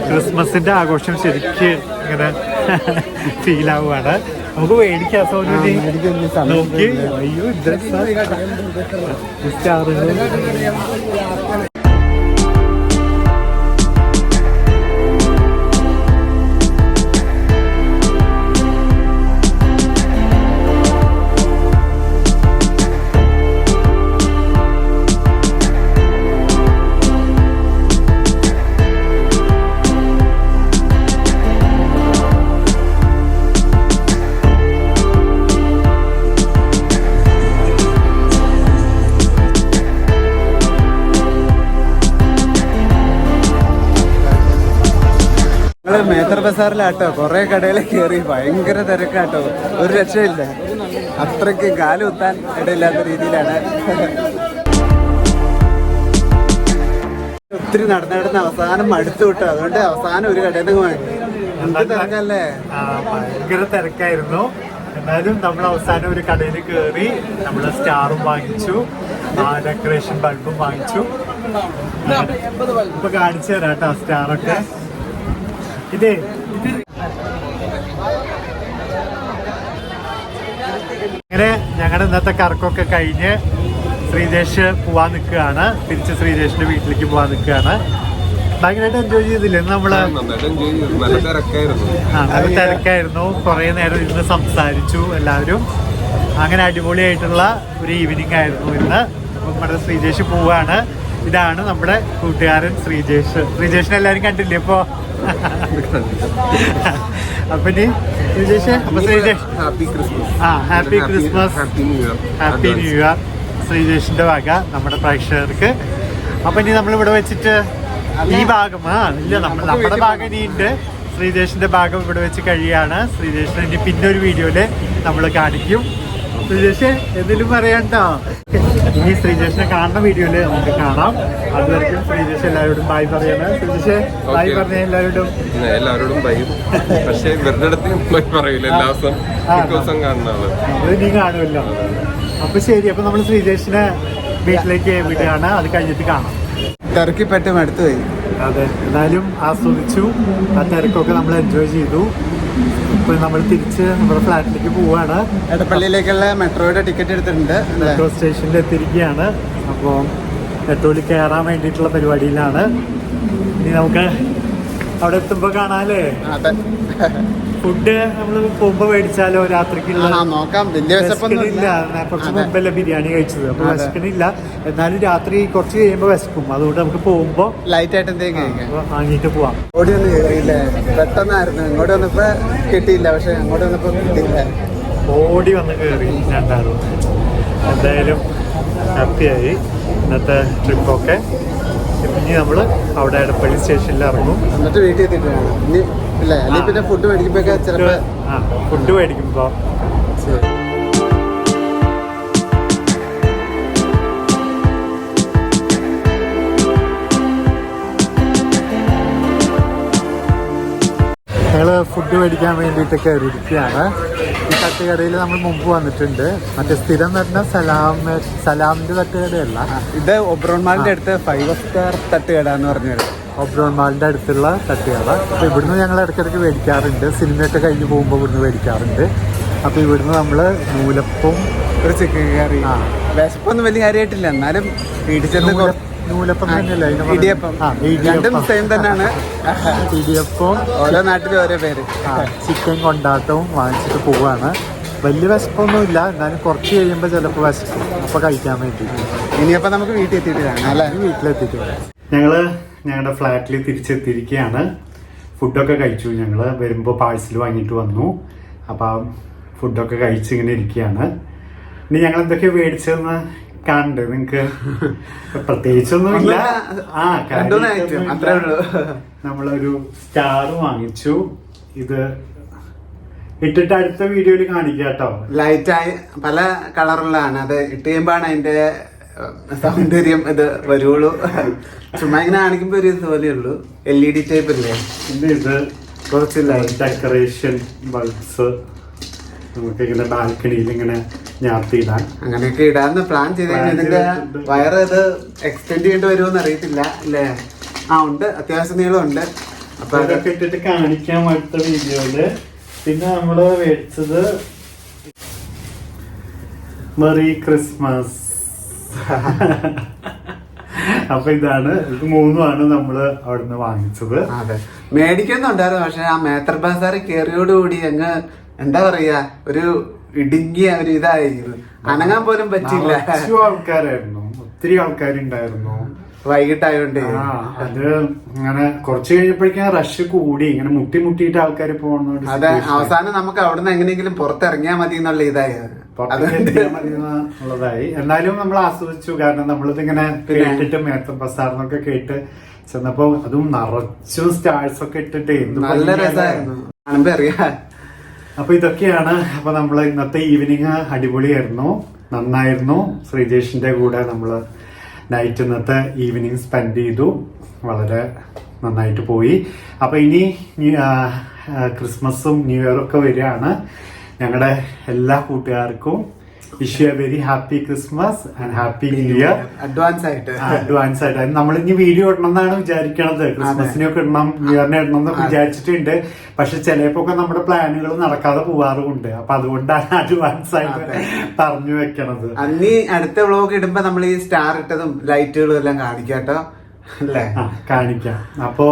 ക്രിസ്മസിന്റെ ആഘോഷം ശരിക്ക് ഇങ്ങനെ ഫീൽ ആവുകയാണ്. നമുക്ക് മേടിക്കാം. സോനുവിന് നോക്കി അയ്യോ സ്റ്റാറുകൾ. മേത്തർ ബസാറിലാട്ടോ കുറെ കടയിൽ കയറി. ഭയങ്കര തിരക്കാട്ടോ, ഒരു രക്ഷയില്ല. അത്രയ്ക്ക് കാലുകുത്താൻ ഇടയില്ലാത്ത രീതിയിലാണ്. ഒത്തിരി നടന്നിടന്ന് അവസാനം മടുത്തു വിട്ടു. അതുകൊണ്ട് അവസാനം ഒരു കടയിൽ നിന്ന് വാങ്ങി. എന്ത് തിരക്കല്ലേ? ഭയങ്കര തിരക്കായിരുന്നു. എന്നാലും നമ്മൾ അവസാനം ഒരു കടയിൽ കയറി. നമ്മൾ സ്റ്റാറും വാങ്ങിച്ചു, ഡെക്കറേഷൻ ബൾബും വാങ്ങിച്ചു. ഇപ്പൊ കാണിച്ചു തരാം കേട്ടോ സ്റ്റാറൊക്കെ. ഇതേ ഇങ്ങനെ ഞങ്ങളുടെ ഇന്നത്തെ കറക്കമൊക്കെ കഴിഞ്ഞ് ശ്രീജേഷ് പോവാൻ നിൽക്കുകയാണ്. തിരിച്ച് ശ്രീജേഷിന്റെ വീട്ടിലേക്ക് പോവാൻ നിൽക്കുകയാണ്. ഭയങ്കരമായിട്ട് എൻജോയ് ചെയ്തില്ലേ നമ്മള്? നല്ല തിരക്കായിരുന്നു. കുറെ നേരം ഇരുന്ന് സംസാരിച്ചു എല്ലാവരും. അങ്ങനെ അടിപൊളിയായിട്ടുള്ള ഒരു ഈവനിങ് ആയിരുന്നു ഇന്ന്. അപ്പം നമ്മുടെ ശ്രീജേഷ് പോവാണ്. ഇതാണ് നമ്മുടെ കൂട്ടുകാരൻ ശ്രീജേഷ്. ശ്രീജേഷിനെ എല്ലാവരും കണ്ടില്ലേ ഇപ്പോ? അപ്പൊ ഇനി ശ്രീജേഷ്, അപ്പൊ Sreejesh happy Christmas, happy new year ശ്രീജേഷിന്റെ വക നമ്മുടെ പ്രേക്ഷകർക്ക്. അപ്പൊ ഇനി നമ്മളിവിടെ വെച്ചിട്ട് ഈ ഭാഗം ഇല്ല, നമ്മുടെ ഭാഗം ഇനിയുണ്ട്. ശ്രീജേഷിന്റെ ഭാഗം ഇവിടെ വെച്ച് കഴിയാണ്. ശ്രീജേഷിനെ ഇനി പിന്നെ ഒരു വീഡിയോയില് നമ്മൾ കാണിക്കും. ശ്രീജേഷ് എന്തെങ്കിലും പറയണ്ടോ? ഇനി ശ്രീജേഷിനെ കാണുന്ന വീഡിയോയില് നമുക്ക് കാണാം. അതുവരെയും ശ്രീജേഷ് എല്ലാവരോടും ബായ് പറയണം. ശ്രീജേഷ് ബായ് പറഞ്ഞ എല്ലാവരോടും ബൈ. പക്ഷെ ഇവരുടെ അടുത്ത് ബൈ പറയൂല, എല്ലാ ദിവസം കാണുന്ന ആള്. അത് നീ കാണുമല്ലോ. അപ്പൊ ശരി, അപ്പൊ നമ്മൾ ശ്രീജേഷിനെ വീട്ടിലേക്ക് വിടുകയാണ്. അത് കഴിഞ്ഞിട്ട് കാണാം. തിരക്കിപ്പെട്ട് മടുത്തു പോയി. അതെ, എന്നാലും ആസ്വദിച്ചു. ആ തിരക്കൊക്കെ നമ്മൾ എൻജോയ് ചെയ്തു. ഇപ്പൊ നമ്മൾ തിരിച്ച് നമ്മുടെ ഫ്ലാറ്റിലേക്ക് പോവാണ്. എടപ്പള്ളിയിലേക്കുള്ള മെട്രോയുടെ ടിക്കറ്റ് എടുത്തിട്ടുണ്ട്. മെട്രോ സ്റ്റേഷനിൽ എത്തിയിരിക്കുകയാണ്. അപ്പോൾ മെട്രോയിൽ കയറാൻ വേണ്ടിയിട്ടുള്ള പരിപാടിയിലാണ്. ഇനി നമുക്ക് അവിടെ എത്തുമ്പോ കാണാല്ലേ. അതെ, ഫുഡ് നമ്മൾ പോകുമ്പോ മേടിച്ചാലോ രാത്രിക്കുള്ള? നോക്കാം. വലിയ വിശക്കണില്ല. കുറച്ച് മുമ്പല്ലേ ബിരിയാണി കഴിച്ചത്, അപ്പൊ വിശക്കണില്ല. എന്നാലും രാത്രി കുറച്ച് കഴിയുമ്പോ വിശക്കും. അതുകൊണ്ട് നമുക്ക് പോകുമ്പോ ലൈറ്റ് ആയിട്ട് എന്തെങ്കിലും വാങ്ങിയിട്ട് പോവാം. ഓടി ഒന്നും കയറിയില്ലേ? പെട്ടെന്നായിരുന്നു. ഇങ്ങോട്ട് വന്നപ്പോ കിട്ടിയില്ല, പക്ഷെ അങ്ങോട്ട് വന്നപ്പോ കിട്ടിയില്ല. ഓടി വന്ന് കയറി രണ്ടാളും. എന്തായാലും ഹാപ്പിയായി ഇന്നത്തെ ട്രിപ്പൊക്കെ. ഇനി നമ്മൾ അവിടെ എടപ്പള്ളി സ്റ്റേഷനിൽ ഇറങ്ങും. എന്നിട്ട് വീട്ടിൽ എത്തിയിട്ട് വേണം ഇനി ഇല്ലേ? അല്ലെങ്കിൽ പിന്നെ ഫുഡ് മേടിക്കുമ്പോഴൊക്കെ ചിലപ്പോ ഫുഡ് മേടിക്കുമ്പോ ഞങ്ങൾ ഫുഡ് മേടിക്കാൻ വേണ്ടിയിട്ട് കയറിയിരിക്കുകയാണ്. ഈ തട്ടുകടയിൽ നമ്മൾ മുമ്പ് വന്നിട്ടുണ്ട്. മറ്റേ സ്ഥിരം വരുന്ന സലാമിന്റെ തട്ടുകടയല്ല, ഇത് ഒബ്രോൺ മാളിന്റെ അടുത്ത് 5 സ്റ്റാർ തട്ടുകട എന്ന് പറഞ്ഞത്. ഒബ്രോൺ മാളിന്റെ അടുത്തുള്ള തട്ടുകട. അപ്പോൾ ഇവിടുന്ന് ഞങ്ങൾ ഇടയ്ക്കിടയ്ക്ക് മേടിക്കാറുണ്ട്. സിനിമയൊക്കെ കഴിഞ്ഞ് പോകുമ്പോൾ ഇവിടുന്ന് മേടിക്കാറുണ്ട്. അപ്പോൾ ഇവിടുന്ന് നമ്മൾ നൂലപ്പവും ഒരു ചിക്കൻ കറി. വിശപ്പൊന്നും വലിയ കാര്യമായിട്ടില്ല, എന്നാലും വീട്ടിൽ ചെന്ന് നൂലപ്പം തന്നെയല്ലേ ഇടിയപ്പം. രണ്ടും സെയിം തന്നെയാണ്. ഇടിയപ്പവും ഓരോ നാട്ടിലും ഓരോ പേര്. ചിക്കൻ കൊണ്ടാട്ടവും വാങ്ങിച്ചിട്ട് പോവാണ്. വലിയ വിശപ്പൊന്നുമില്ല, എന്നാലും കുറച്ച് കഴിയുമ്പോൾ ചിലപ്പോൾ വിശക്കും. അപ്പോൾ കഴിക്കാൻ വേണ്ടി ഇനിയപ്പോൾ നമുക്ക് വീട്ടിൽ എത്തിയിട്ട് കാണാം അല്ലേ? വീട്ടിലെത്തിയിട്ട് ഞങ്ങള് ഞങ്ങളുടെ ഫ്ലാറ്റിൽ തിരിച്ചെത്തിയിരിക്കുകയാണ്. ഫുഡൊക്കെ കഴിച്ചു. ഞങ്ങൾ വരുമ്പോൾ പാഴ്സൽ വാങ്ങിയിട്ട് വന്നു. അപ്പം ഫുഡൊക്കെ കഴിച്ച് ഇങ്ങനെ ഇരിക്കുകയാണ്. ഇനി ഞങ്ങൾ എന്തൊക്കെയാ മേടിച്ചതെന്ന് കാണണ്ടേ നിങ്ങൾക്ക്? പ്രത്യേകിച്ചൊന്നുമില്ല. നമ്മളൊരു സ്റ്റാർ വാങ്ങിച്ചു. ഇത് ഇട്ടിട്ട് അടുത്ത വീഡിയോയിൽ കാണിക്കാം കേട്ടോ. ലൈറ്റായി പല കളറുള്ളതാണ്. അത് ഇട്ട് കഴിയുമ്പോഴാണ് അതിന്റെ സൗന്ദര്യം ഇത് വരുള്ളൂ. ചുമ്മാ ഇങ്ങനെ കാണിക്കുമ്പോ ഒരു ഇതുപോലെ ഉള്ളൂ. LED ടൈപ്പ് അല്ലേ. പിന്നെ ഇത് കുറച്ച് ലൈറ്റ് ഡെക്കറേഷൻ ബൾബ്സ് നമുക്ക് ഇങ്ങനെ ബാൽക്കണിയിൽ ഇങ്ങനെ ഞാത്തിയിടാൻ. അങ്ങനെയൊക്കെ ഇടാന്ന് പ്ലാൻ ചെയ്ത് ഇതിന്റെ വയറ് ഇത് എക്സ്റ്റെൻഡ് ചെയ്യേണ്ടി വരുമോന്ന് അറിയത്തില്ല അല്ലേ? ഉണ്ട്, അത്യാവശ്യം നീളമുണ്ട്. അപ്പൊ അതൊക്കെ ഇട്ടിട്ട് കാണിക്കാം അടുത്ത വീഡിയോയില്. പിന്നെ നമ്മള് മേടിച്ചത് മെറി ക്രിസ്മസ്. അപ്പൊ ഇതാണ്, ഇത് 3 നമ്മള് അവിടുന്ന് വാങ്ങിച്ചത്. അതെ, മേടിക്കുന്നുണ്ടായിരുന്നു. പക്ഷെ ആ മേത്തർ ബസാർ കയറിയോടുകൂടി അങ്ങ് എന്താ പറയാ, ഒരു ഇടുങ്ങിയ ഒരു ഇതായിരുന്നു. അനങ്ങാൻ പോലും പറ്റില്ല. ആൾക്കാരായിരുന്നു, ഒത്തിരി ആൾക്കാരുണ്ടായിരുന്നു. വൈകിട്ടായോണ്ട് അത് അങ്ങനെ കുറച്ച് കഴിഞ്ഞപ്പോഴേക്കും റഷ് കൂടി. ഇങ്ങനെ മുട്ടിയിട്ട് ആൾക്കാർ പോകുന്നുണ്ട്. അതെ, അവസാനം നമുക്ക് അവിടുന്ന് എങ്ങനെയെങ്കിലും പുറത്തിറങ്ങിയാൽ മതി എന്നുള്ള ഇതായിരുന്നു. ഉള്ളതായി. എന്നാലും നമ്മൾ ആസ്വദിച്ചു. കാരണം നമ്മളിത് ഇങ്ങനെ കേട്ടിട്ട് മേത്തർ ബസാർന്നൊക്കെ കേട്ട് ചെന്നപ്പോ അതും നിറച്ചും സ്റ്റാർസ് ഒക്കെ ഇട്ടിട്ട് നല്ല രസമായിരുന്നു കാണുമ്പോ അറിയാ. അപ്പൊ ഇതൊക്കെയാണ്. അപ്പൊ നമ്മള് ഇന്നത്തെ ഈവനിങ് അടിപൊളിയായിരുന്നു, നന്നായിരുന്നു. ശ്രീജേഷിന്റെ കൂടെ നമ്മള് നൈറ്റ് ഇന്നത്തെ ഈവനിങ് സ്പെൻഡ് ചെയ്തു. വളരെ നന്നായിട്ട് പോയി. അപ്പൊ ഇനി ക്രിസ്മസും ന്യൂ ഇയറും ഒക്കെ വരികയാണ്. ഞങ്ങളുടെ എല്ലാ കൂട്ടുകാർക്കും wish you A very happy Christmas and happy new year. Advance ആയിട്ട് നമ്മൾ ഇനി വീഡിയോ ഇടണം എന്നാണ് വിചാരിക്കണത്. ക്രിസ്മസിനൊക്കെ ഇടണം, ന്യൂ ഇയറിന് ഇടണം എന്നൊക്കെ വിചാരിച്ചിട്ടുണ്ട്. പക്ഷെ ചിലപ്പോ നമ്മുടെ പ്ലാനുകൾ നടക്കാതെ പോവാറുമുണ്ട്. അപ്പൊ അതുകൊണ്ടാണ് അഡ്വാൻസ് ആയിട്ട് പറഞ്ഞു വെക്കണത്. അന്ന് അടുത്ത വ്ളോഗ് ഇടുമ്പോ നമ്മൾ ഈ സ്റ്റാർ ഇട്ടതും ലൈറ്റുകളും എല്ലാം കാണിക്കാട്ടോ അല്ലേ? കാണിക്കാം. അപ്പോ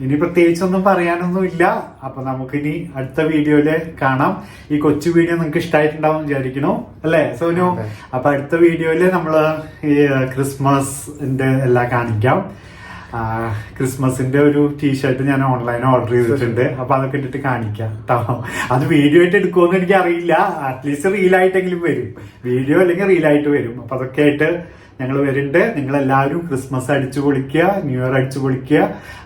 ഇനി പ്രത്യേകിച്ചൊന്നും പറയാനൊന്നും ഇല്ല. അപ്പൊ നമുക്കിനി അടുത്ത വീഡിയോയില് കാണാം. ഈ കൊച്ചു വീഡിയോ നിങ്ങൾക്ക് ഇഷ്ടമായിട്ടുണ്ടാവും വിചാരിക്കണു അല്ലേ സോനു? അപ്പൊ അടുത്ത വീഡിയോയില് നമ്മള് ഈ ക്രിസ്മസിന്റെ എല്ലാം കാണിക്കാം. ക്രിസ്മസിന്റെ ഒരു ടീഷർട്ട് ഞാൻ ഓൺലൈൻ ഓർഡർ ചെയ്തിട്ടുണ്ട്. അപ്പൊ അതൊക്കെ ഇട്ടിട്ട് കാണിക്കാം കേട്ടോ. അത് വീഡിയോ ആയിട്ട് എടുക്കുമെന്ന് എനിക്ക് അറിയില്ല. അറ്റ്ലീസ്റ്റ് റീലായിട്ടെങ്കിലും വരും. വീഡിയോ അല്ലെങ്കിൽ റീലായിട്ട് വരും. അപ്പൊ അതൊക്കെ ആയിട്ട് ഞങ്ങൾ വരുന്നുണ്ട്. നിങ്ങൾ എല്ലാവരും ക്രിസ്മസ് അടിച്ചു പൊളിക്കുക, ന്യൂ ഇയർ അടിച്ചു പൊളിക്കുക,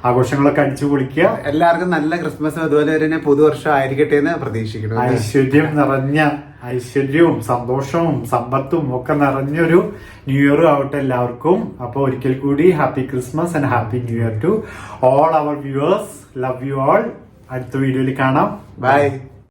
ആഘോഷങ്ങളൊക്കെ അടിച്ചു പൊളിക്കുക. എല്ലാവർക്കും നല്ല ക്രിസ്മസ് അതുപോലെ തന്നെ പുതുവർഷം ആയിരിക്കട്ടെ എന്ന് പ്രതീക്ഷിക്കുന്നു. ഐശ്വര്യം നിറഞ്ഞ ഐശ്വര്യവും സന്തോഷവും സമ്പത്തും ഒക്കെ നിറഞ്ഞൊരു ന്യൂ ഇയർ ആവട്ടെ എല്ലാവർക്കും. അപ്പൊ ഒരിക്കൽ കൂടി happy Christmas and happy new year to all our viewers. Love you all. അടുത്ത വീഡിയോയിൽ കാണാം. ബൈ.